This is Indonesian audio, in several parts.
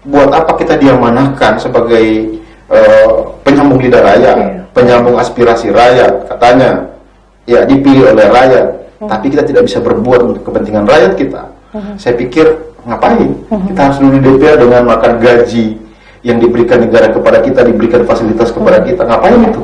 buat apa kita diamanahkan sebagai penyambung lidah rakyat, penyambung aspirasi rakyat, katanya ya dipilih oleh rakyat, tapi kita tidak bisa berbuat untuk kepentingan rakyat kita. Saya pikir ngapain? Kita harus dulu di DPR dengan makan gaji yang diberikan negara kepada kita, diberikan fasilitas kepada kita. Ngapain itu?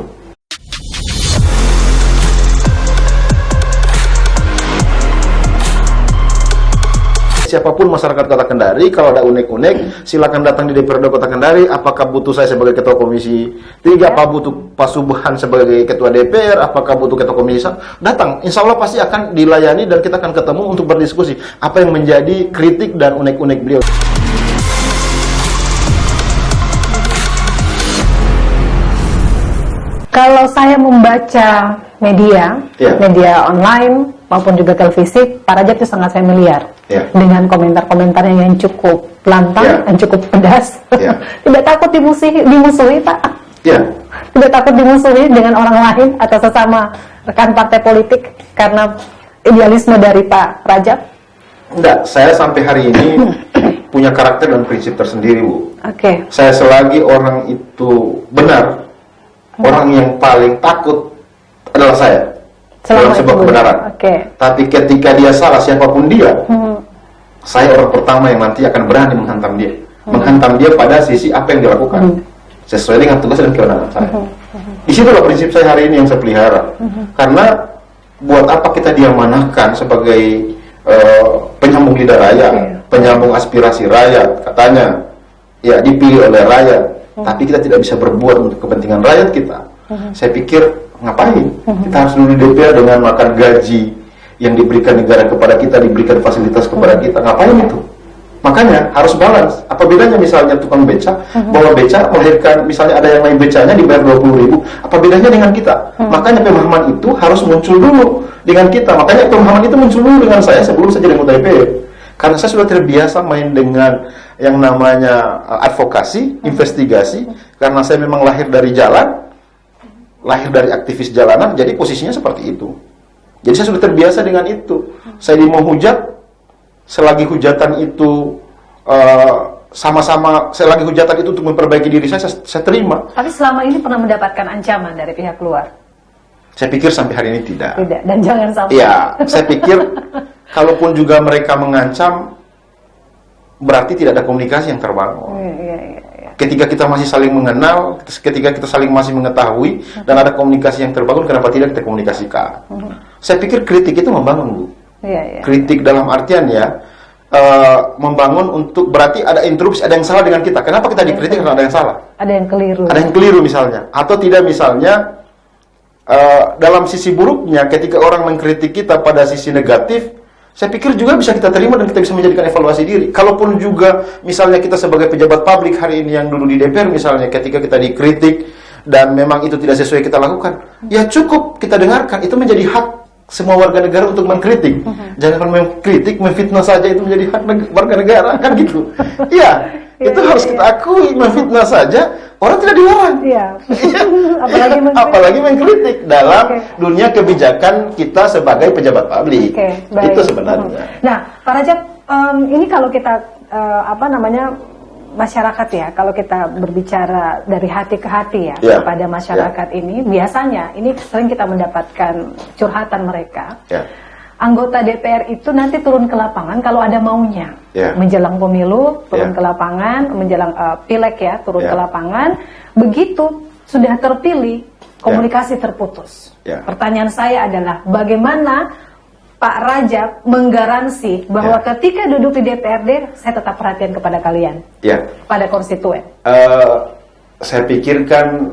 Siapapun masyarakat Kota Kendari, kalau ada unek-unek, silakan datang di DPRD Kota Kendari. Apakah butuh saya sebagai Ketua Komisi 3, apa butuh Pak Subhan sebagai Ketua DPR, apakah butuh Ketua Komisi 1, datang. Insya Allah pasti akan dilayani dan kita akan ketemu untuk berdiskusi apa yang menjadi kritik dan unek-unek beliau. Kalau saya membaca media online maupun juga televisi, Pak Rajab itu sangat familiar dengan komentar-komentarnya yang cukup lantang, yang cukup pedas. Tidak takut dimusuhi, Pak? Tidak takut dimusuhi dengan orang lain atau sesama rekan partai politik karena idealisme dari Pak Rajab? Enggak, saya sampai hari ini punya karakter dan prinsip tersendiri, Bu. Saya selagi orang itu benar, orang yang paling takut adalah saya dalam sebuah kebenaran. Tapi ketika dia salah, siapapun dia, saya orang pertama yang nanti akan berani menghantam dia. Menghantam dia pada sisi apa yang dilakukan, sesuai dengan tugas dan kewenangan saya. Disitulah prinsip saya hari ini yang saya pelihara. Karena buat apa kita diamanahkan sebagai penyambung lidah rakyat, penyambung aspirasi rakyat, katanya ya dipilih oleh rakyat, tapi kita tidak bisa berbuat untuk kepentingan rakyat kita. Saya pikir ngapain? Kita harus dulu di DPR dengan makan gaji yang diberikan negara kepada kita, diberikan fasilitas kepada kita. Ngapain itu? Makanya harus balance. Apa bedanya misalnya tukang beca, bawa beca melahirkan, misalnya ada yang lain becanya dibayar 20.000, apa bedanya dengan kita? Makanya pemahaman itu harus muncul dulu dengan kita. Makanya pemahaman itu muncul dulu dengan saya sebelum saya jadi anggota DPR. Karena saya sudah terbiasa main dengan yang namanya advokasi, investigasi, karena saya memang lahir dari jalan, lahir dari aktivis jalanan, jadi posisinya seperti itu. Jadi saya sudah terbiasa dengan itu. Saya mau hujat, selagi hujatan itu sama-sama, selagi hujatan itu untuk memperbaiki diri saya terima. Tapi selama ini pernah mendapatkan ancaman dari pihak luar? Saya pikir sampai hari ini tidak. Tidak, dan jangan sampai. Ya, saya pikir kalaupun juga mereka mengancam, berarti tidak ada komunikasi yang terbangun. Ketika kita masih saling mengenal, ketika kita saling masih mengetahui, dan ada komunikasi yang terbangun, kenapa tidak kita komunikasikan? Saya pikir kritik itu membangun, Bu. Kritik dalam artian membangun untuk, berarti ada interupsi, ada yang salah dengan kita. Kenapa kita dikritik karena ada yang salah? Ada yang keliru. Ada yang keliru misalnya. Atau tidak misalnya, dalam sisi buruknya, ketika orang mengkritik kita pada sisi negatif, saya pikir juga bisa kita terima dan kita bisa menjadikan evaluasi diri. Kalaupun juga misalnya kita sebagai pejabat publik hari ini yang dulu di DPR misalnya, ketika kita dikritik dan memang itu tidak sesuai kita lakukan, ya cukup kita dengarkan. Itu menjadi hak semua warga negara untuk mengkritik. Jangan mengkritik, memfitnah saja itu menjadi hak warga negara, kan gitu. Iya, itu harus kita akui, memfitnah saja orang tidak dilarang. Apalagi mengkritik dalam dunia kebijakan kita sebagai pejabat publik. Itu sebenarnya. Nah, Pak Rajab, ini kalau kita masyarakat ya, kalau kita berbicara dari hati ke hati kepada masyarakat ini, biasanya ini sering kita mendapatkan curhatan mereka. Anggota DPR itu nanti turun ke lapangan kalau ada maunya. Menjelang pemilu, turun ke lapangan, menjelang pileg turun ke lapangan. Begitu sudah terpilih, komunikasi terputus. Pertanyaan saya adalah, bagaimana Pak Rajab menggaransi bahwa ketika duduk di DPRD, saya tetap perhatian kepada kalian, pada konstituen? Saya pikirkan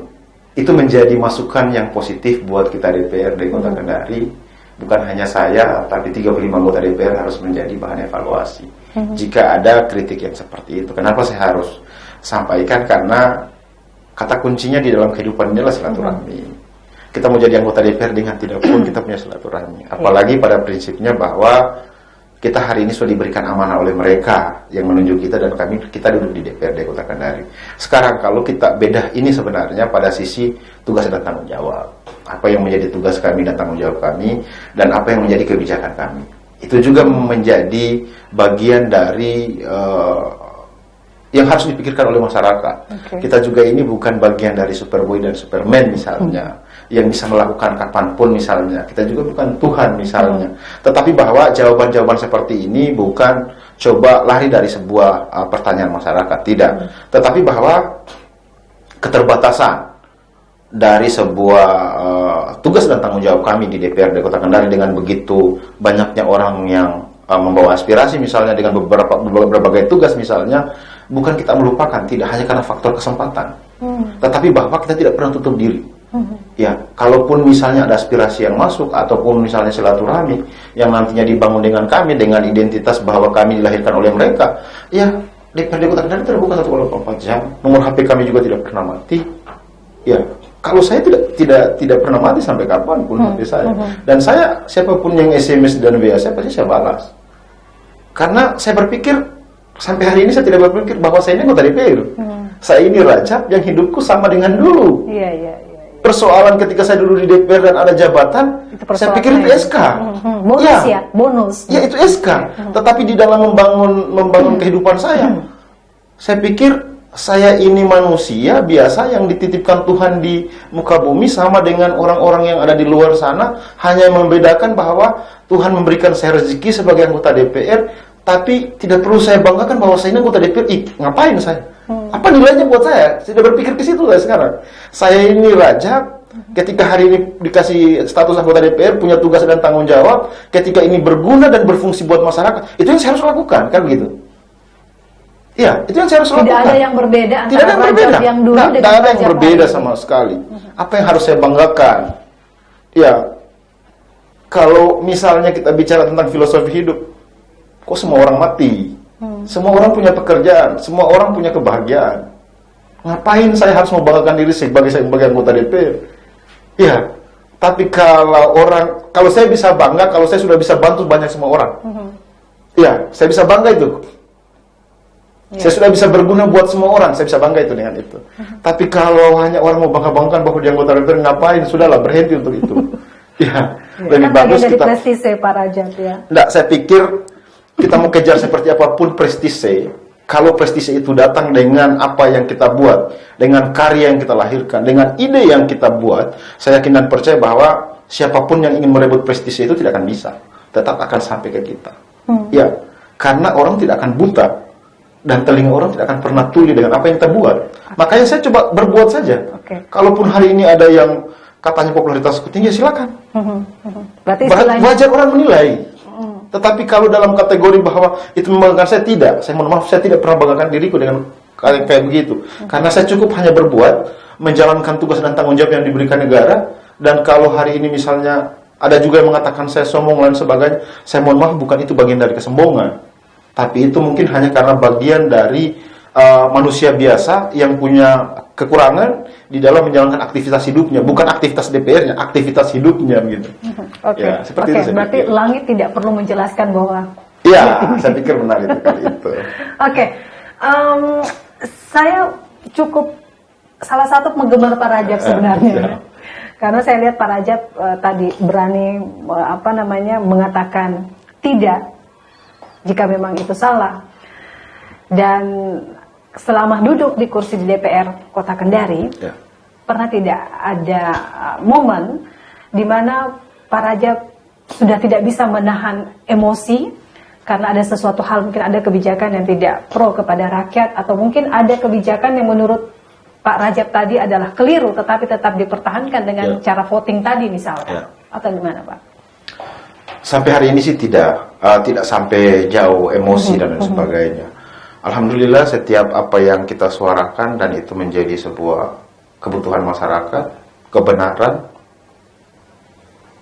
itu menjadi masukan yang positif buat kita DPRD Kota Kendari. Bukan hanya saya, tapi 35 anggota DPR harus menjadi bahan evaluasi. Jika ada kritik yang seperti itu, kenapa saya harus sampaikan? Karena kata kuncinya di dalam kehidupan ini adalah silaturahmi. Kita mau jadi anggota DPR dengan tidak pun kita punya silaturahmi. Apalagi pada prinsipnya bahwa kita hari ini sudah diberikan amanah oleh mereka yang menunjuk kita, dan kita duduk di DPRD Kota Kendari. Sekarang kalau kita beda ini sebenarnya pada sisi tugas dan tanggung jawab. Apa yang menjadi tugas kami dan tanggung jawab kami, dan apa yang menjadi kebijakan kami. Itu juga menjadi bagian dari yang harus dipikirkan oleh masyarakat. Kita juga ini bukan bagian dari Superboy dan Superman misalnya, yang bisa melakukan kapanpun misalnya. Kita juga bukan Tuhan misalnya. Tetapi bahwa jawaban-jawaban seperti ini bukan coba lari dari sebuah pertanyaan masyarakat, tidak. Tetapi bahwa keterbatasan dari sebuah tugas dan tanggung jawab kami di DPRD Kota Kendari dengan begitu banyaknya orang yang membawa aspirasi misalnya dengan berbagai tugas misalnya, bukan kita melupakan, tidak hanya karena faktor kesempatan, tetapi bahwa kita tidak pernah tutup diri. Ya, kalaupun misalnya ada aspirasi yang masuk ataupun misalnya silaturahmi yang nantinya dibangun dengan kami dengan identitas bahwa kami dilahirkan oleh mereka, ya DPRD Kota Kendari terbuka 24 jam. Nomor HP kami juga tidak pernah mati. Ya, kalau saya tidak pernah mati sampai kapanpun HP saya. Dan saya siapapun yang SMS dan WA saya pasti saya balas. Karena saya berpikir sampai hari ini saya tidak berpikir bahwa saya ini anggota DPR. Saya ini Rajab yang hidupku sama dengan dulu. Iya. Persoalan ketika saya dulu di DPR dan ada jabatan, saya pikir itu SK. Bonus ya, bonus. Ya itu SK. Tetapi di dalam membangun kehidupan saya pikir saya ini manusia biasa yang dititipkan Tuhan di muka bumi sama dengan orang-orang yang ada di luar sana. Hanya membedakan bahwa Tuhan memberikan saya rezeki sebagai anggota DPR, tapi tidak perlu saya banggakan bahwa saya ini anggota DPR. Ngapain saya? Apa nilainya buat saya? Tidak berpikir ke situ saya sekarang. Saya ini Rajab, ketika hari ini dikasih status anggota DPR, punya tugas dan tanggung jawab, ketika ini berguna dan berfungsi buat masyarakat, itu yang saya harus lakukan, kan begitu? Iya, itu yang saya harus lakukan. Tidak ada yang berbeda antara Rajab yang dulu dengan tidak ada yang berbeda sama sekali. Apa yang harus saya banggakan? Ya, kalau misalnya kita bicara tentang filosofi hidup, kok semua orang mati? Semua orang punya pekerjaan, semua orang punya kebahagiaan. Ngapain saya harus membanggakan diri sebagai anggota DPR? Ya, tapi kalau saya bisa bangga, kalau saya sudah bisa bantu banyak semua orang. Ya, saya bisa bangga itu. Saya sudah bisa berguna buat semua orang, saya bisa bangga itu dengan itu. Tapi kalau hanya orang mau bangga-banggakan bahwa dia anggota DPR, ngapain? Sudahlah, berhenti untuk itu. Ya, lebih bagus kita. Prestise Pak Rajab ya. Enggak, saya pikir kita mau kejar seperti apapun prestise, kalau prestise itu datang dengan apa yang kita buat, dengan karya yang kita lahirkan, dengan ide yang kita buat, saya yakin dan percaya bahwa siapapun yang ingin merebut prestise itu tidak akan bisa, tetap akan sampai ke kita. Ya, karena orang tidak akan buta dan telinga orang tidak akan pernah tuli dengan apa yang kita buat. Makanya saya coba berbuat saja. Kalaupun hari ini ada yang katanya popularitasku tinggi, silakan. Berarti wajar orang menilai. Tetapi kalau dalam kategori bahwa itu membanggakan saya, tidak. Saya mohon maaf, saya tidak pernah membanggakan diriku dengan kayak begitu. Karena saya cukup hanya berbuat, menjalankan tugas dan tanggung jawab yang diberikan negara. Dan kalau hari ini misalnya ada juga yang mengatakan saya sombong dan sebagainya, saya mohon maaf, bukan itu bagian dari kesombongan. Tapi itu mungkin hanya karena bagian dari manusia biasa yang punya kekurangan di dalam menjalankan aktivitas hidupnya, bukan aktivitas DPR-nya, aktivitas hidupnya gitu. Ya, seperti itu. Berarti langit tidak perlu menjelaskan bahwa. Iya, saya pikir benar itu kali itu. Saya cukup salah satu penggemar Pak Rajab sebenarnya. Karena saya lihat Pak Rajab tadi berani mengatakan tidak jika memang itu salah. Dan selama duduk di kursi di DPR Kota Kendari, pernah tidak ada momen di mana Pak Rajab sudah tidak bisa menahan emosi karena ada sesuatu hal, mungkin ada kebijakan yang tidak pro kepada rakyat, atau mungkin ada kebijakan yang menurut Pak Rajab tadi adalah keliru tetapi tetap dipertahankan dengan cara voting tadi misalnya, atau gimana Pak? Sampai hari ini sih tidak sampai jauh emosi dan sebagainya. Alhamdulillah setiap apa yang kita suarakan dan itu menjadi sebuah kebutuhan masyarakat, kebenaran.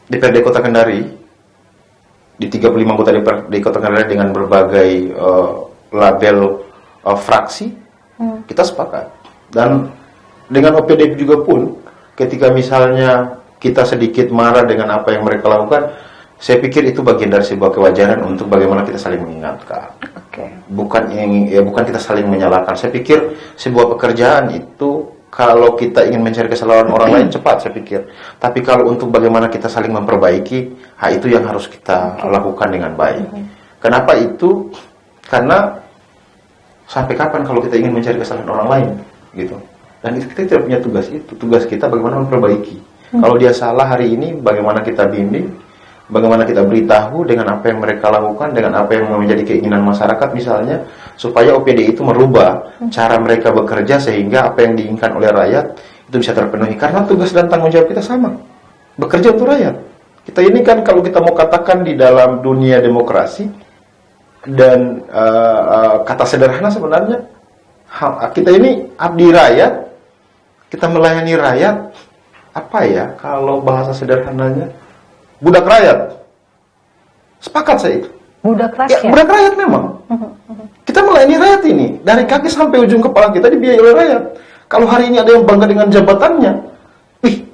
DPRD Kota Kendari, di 35 anggota DPRD Kota Kendari dengan berbagai label fraksi, kita sepakat. Dan dengan OPD juga pun, ketika misalnya kita sedikit marah dengan apa yang mereka lakukan, saya pikir itu bagian dari sebuah kewajaran untuk bagaimana kita saling mengingatkan. Bukan kita saling menyalahkan. Saya pikir sebuah pekerjaan itu kalau kita ingin mencari kesalahan orang lain cepat, saya pikir. Tapi kalau untuk bagaimana kita saling memperbaiki, itu yang harus kita lakukan dengan baik. Kenapa itu? Karena Sampai kapan kalau kita ingin mencari kesalahan orang lain, gitu. Dan kita tidak punya tugas itu. Tugas kita bagaimana memperbaiki. Kalau dia salah hari ini, bagaimana kita bimbing, bagaimana kita beritahu dengan apa yang mereka lakukan, dengan apa yang menjadi keinginan masyarakat misalnya, supaya OPD itu merubah cara mereka bekerja sehingga apa yang diinginkan oleh rakyat itu bisa terpenuhi. Karena tugas dan tanggung jawab kita sama, bekerja untuk rakyat. Kita ini kan kalau kita mau katakan di dalam dunia demokrasi dan kata sederhana sebenarnya kita ini abdi rakyat, kita melayani rakyat. Apa ya kalau bahasa sederhananya, budak rakyat. Sepakat saya itu. Budak rakyat. Ya, budak rakyat memang. Kita melayani rakyat ini dari kaki sampai ujung kepala kita dibiayai oleh rakyat. Kalau hari ini ada yang bangga dengan jabatannya,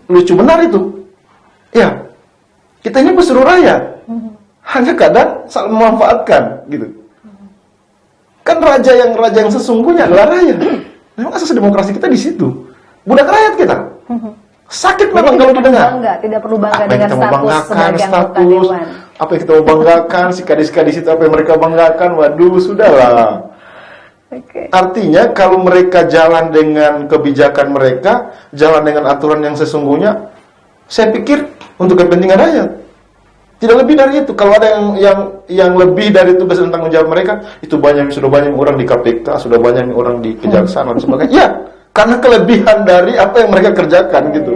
lucu benar itu. Ya, kita ini pesuruh rakyat. Hanya kadang saling memanfaatkan, gitu. Kan raja yang sesungguhnya adalah rakyat. Memang asas demokrasi kita di situ. Budak rakyat kita. Sakit memang kalau didengar. Tidak perlu bangga dengan status sebagai anggota dewan. Apa yang kita mau banggakan, si kadis-kadis itu apa yang mereka banggakan, waduh, sudahlah. Artinya kalau mereka jalan dengan kebijakan mereka, jalan dengan aturan yang sesungguhnya, saya pikir untuk kepentingan rakyat. Tidak lebih dari itu. Kalau ada yang lebih dari tugas dan tanggung jawab mereka, itu sudah banyak orang di KPK, sudah banyak orang di Kejaksaan dan sebagainya. Ya, karena kelebihan dari apa yang mereka kerjakan gitu.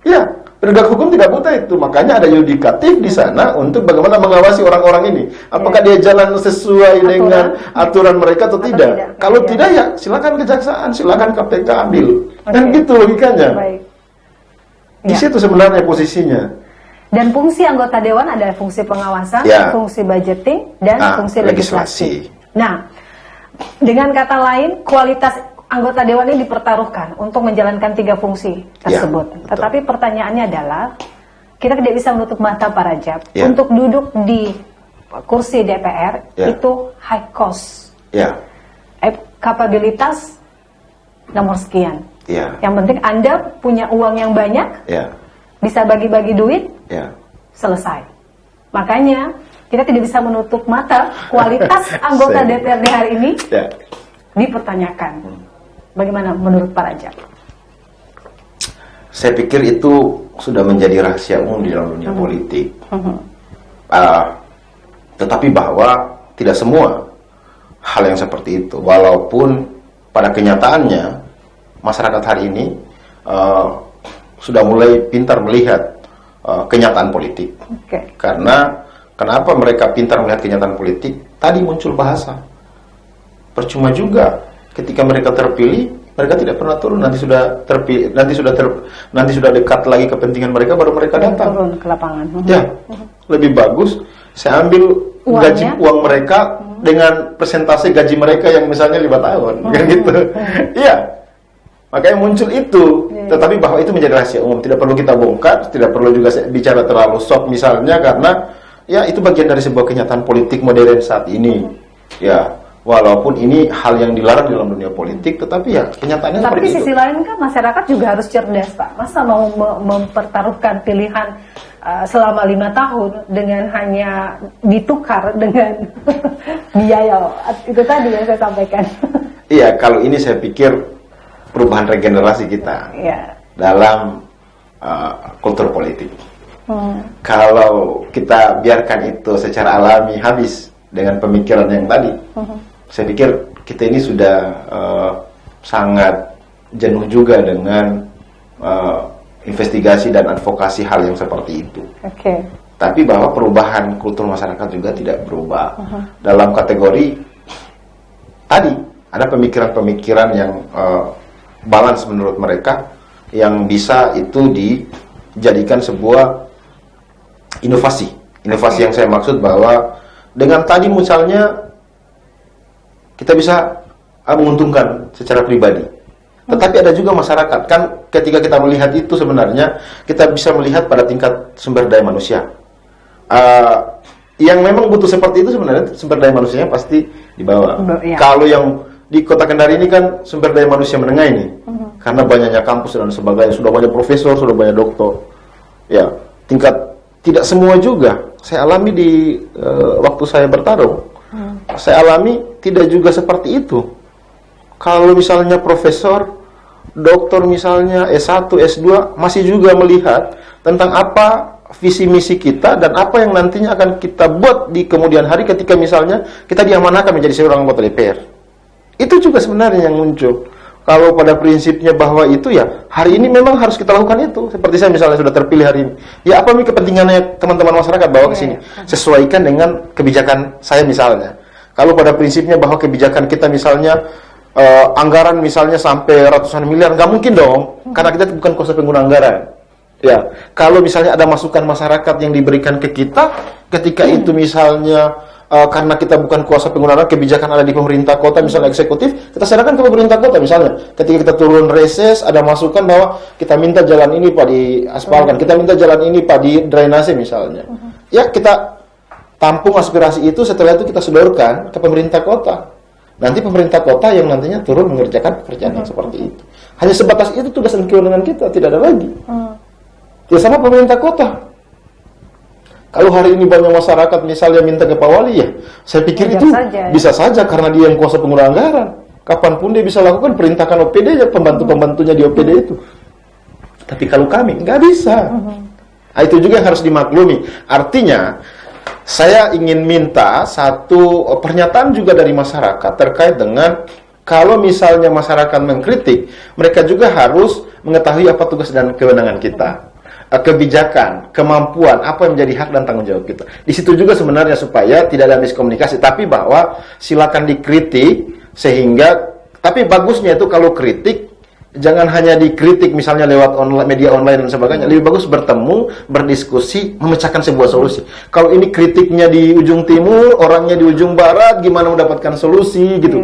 Ya, penegak hukum tidak buta itu. Makanya ada yudikatif di sana untuk bagaimana mengawasi orang-orang ini. Apakah dia jalan sesuai dengan aturan mereka atau tidak? Kalau tidak ya silakan Kejaksaan, silakan KPK ambil. Dan gitu logikanya. Di situ sebenarnya posisinya. Dan fungsi anggota dewan adalah fungsi pengawasan, fungsi budgeting, dan fungsi legislasi. Nah, dengan kata lain, kualitas anggota dewan ini dipertaruhkan untuk menjalankan 3 fungsi tersebut. Tetapi pertanyaannya adalah, kita tidak bisa menutup mata Pak Rajab. Untuk duduk di kursi DPR itu high cost. Kapabilitas nomor sekian. Yang penting Anda punya uang yang banyak, bisa bagi-bagi duit, selesai. Makanya kita tidak bisa menutup mata kualitas anggota DPRD hari ini dipertanyakan. Bagaimana menurut Pak Rajab? Saya pikir itu sudah menjadi rahasia umum di dalam dunia politik. Tetapi bahwa tidak semua hal yang seperti itu. Walaupun pada kenyataannya masyarakat hari ini sudah mulai pintar melihat kenyataan politik. Karena kenapa mereka pintar melihat kenyataan politik? Tadi muncul bahasa. Percuma juga ketika mereka terpilih, mereka tidak pernah turun. Nanti sudah terpilih, nanti sudah dekat lagi kepentingan mereka, baru mereka datang. Turun ke lapangan. Ya, lebih bagus saya ambil uang mereka dengan persentase gaji mereka yang misalnya 5 tahun, kan gitu. Iya. Makanya muncul itu. Tetapi bahwa itu menjadi rahasia umum, tidak perlu kita bongkar, tidak perlu juga bicara terlalu sok misalnya, karena ya itu bagian dari sebuah kenyataan politik modern saat ini. Ya. Walaupun ini hal yang dilarang dalam dunia politik, tetapi ya kenyataannya seperti itu. Tapi sisi lain kan masyarakat juga harus cerdas, Pak. Masa mau mempertaruhkan pilihan selama 5 tahun dengan hanya ditukar dengan biaya itu tadi yang saya sampaikan. Iya, kalau ini saya pikir perubahan regenerasi kita dalam kultur politik. Kalau kita biarkan itu secara alami habis dengan pemikiran yang tadi, saya pikir kita ini sudah sangat jenuh juga dengan investigasi dan advokasi hal yang seperti itu. Tapi bahwa perubahan kultur masyarakat juga tidak berubah. Dalam kategori tadi ada pemikiran-pemikiran yang balance menurut mereka, yang bisa itu dijadikan sebuah inovasi. Inovasi yang saya maksud bahwa dengan tadi misalnya kita bisa menguntungkan secara pribadi. Tetapi ada juga masyarakat. Kan ketika kita melihat itu sebenarnya kita bisa melihat pada tingkat sumber daya manusia. Yang memang butuh seperti itu sebenarnya sumber daya manusianya pasti di bawah. Kalau yang di Kota Kendari ini kan sumber daya manusia menengah ini. Karena banyaknya kampus dan sebagainya, sudah banyak profesor, sudah banyak doktor. Ya, tingkat tidak semua juga. Saya alami di waktu saya bertarung. Saya alami tidak juga seperti itu. Kalau misalnya profesor, doktor misalnya S1, S2 masih juga melihat tentang apa visi misi kita dan apa yang nantinya akan kita buat di kemudian hari ketika misalnya kita diamanahkan menjadi seorang anggota DPR. Itu juga sebenarnya yang muncul. Kalau pada prinsipnya bahwa itu ya hari ini memang harus kita lakukan itu. Seperti saya misalnya sudah terpilih hari ini. Ya apa nih kepentingannya teman-teman masyarakat bawa ke sini? Sesuaikan dengan kebijakan saya misalnya. Kalau pada prinsipnya bahwa kebijakan kita misalnya anggaran misalnya sampai ratusan miliar, nggak mungkin dong, karena kita bukan kuasa pengguna anggaran. Ya, kalau misalnya ada masukan masyarakat yang diberikan ke kita, ketika itu misalnya karena kita bukan kuasa pengguna anggaran, kebijakan ada di pemerintah kota, misalnya eksekutif, kita serahkan ke pemerintah kota misalnya. Ketika kita turun reses, ada masukan bahwa kita minta jalan ini Pak diaspalkan, kita minta jalan ini Pak di drainase misalnya. Ya, kita tampung aspirasi itu, setelah itu kita sodorkan ke pemerintah kota. Nanti pemerintah kota yang nantinya turun mengerjakan pekerjaan yang seperti itu. Hanya sebatas itu tugas dan kewenangan kita, tidak ada lagi. Ya sama pemerintah kota. Kalau hari ini banyak masyarakat misalnya minta ke Pak Wali, ya saya pikir itu bisa saja karena dia yang kuasa pengguna anggaran. Kapanpun dia bisa lakukan, perintahkan OPD ya, pembantu-pembantunya di OPD itu. Tapi kalau kami nggak bisa. Nah, itu juga yang harus dimaklumi. Artinya saya ingin minta satu pernyataan juga dari masyarakat terkait dengan kalau misalnya masyarakat mengkritik, mereka juga harus mengetahui apa tugas dan kewenangan kita, kebijakan, kemampuan, apa yang menjadi hak dan tanggung jawab kita. Di situ juga sebenarnya supaya tidak ada miskomunikasi, tapi bahwa silakan dikritik sehingga, tapi bagusnya itu kalau kritik jangan hanya dikritik misalnya lewat media online dan sebagainya. Lebih bagus bertemu, berdiskusi, memecahkan sebuah solusi. Kalau ini kritiknya di ujung timur, orangnya di ujung barat, gimana mendapatkan solusi gitu.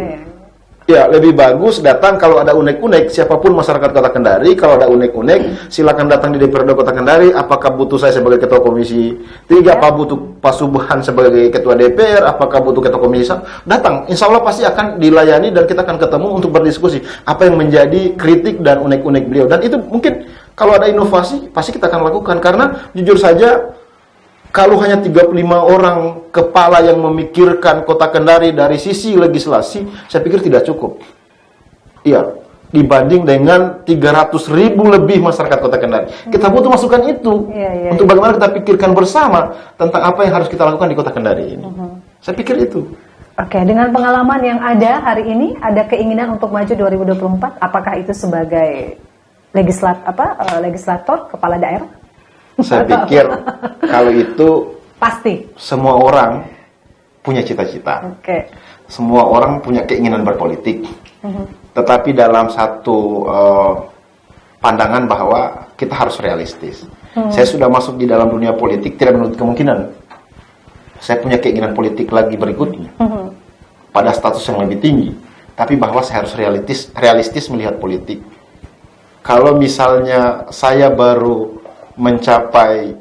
Ya, lebih bagus datang kalau ada unek-unek, siapapun masyarakat Kota Kendari, kalau ada unek-unek, silakan datang di DPRD Kota Kendari. Apakah butuh saya sebagai Ketua Komisi 3, apa butuh Pak Subhan sebagai Ketua DPR, apakah butuh Ketua Komisi 1, datang. Insya Allah pasti akan dilayani dan kita akan ketemu untuk berdiskusi apa yang menjadi kritik dan unek-unek beliau. Dan itu mungkin kalau ada inovasi, pasti kita akan lakukan. Karena jujur saja, kalau hanya 35 orang kepala yang memikirkan Kota Kendari dari sisi legislasi, saya pikir tidak cukup. Iya, dibanding dengan 300.000 lebih masyarakat Kota Kendari. Kita butuh masukan itu untuk bagaimana kita pikirkan bersama tentang apa yang harus kita lakukan di Kota Kendari ini. Saya pikir itu. Oke, dengan pengalaman yang ada hari ini, ada keinginan untuk maju 2024, apakah itu sebagai legislator, kepala daerah? Saya pikir kalau itu pasti semua orang punya cita-cita. Semua orang punya keinginan berpolitik. Tetapi dalam satu pandangan bahwa kita harus realistis. Saya sudah masuk di dalam dunia politik, tidak menutup kemungkinan saya punya keinginan politik lagi berikutnya. Pada status yang lebih tinggi. Tapi bahwa saya harus realistis melihat politik. Kalau misalnya saya baru mencapai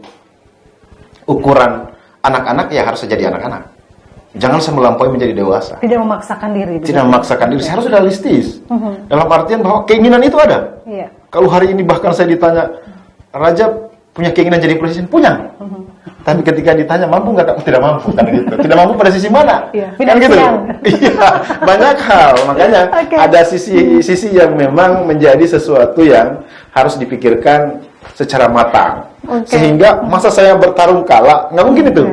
ukuran anak-anak, ya harus jadi anak-anak. Jangan saya melampaui menjadi dewasa. Tidak memaksakan diri. Tidak memaksakan diri. Saya harus realistis. Dalam artian bahwa keinginan itu ada. Kalau hari ini bahkan saya ditanya, Raja punya keinginan jadi presiden? Punya. Tapi ketika ditanya mampu nggak? Tidak mampu. Kan gitu. Tidak mampu pada sisi mana? Kan gitu. Iya, banyak hal. Makanya ada sisi yang memang menjadi sesuatu yang harus dipikirkan secara matang. Sehingga masa saya bertarung kalah, nggak mungkin itu.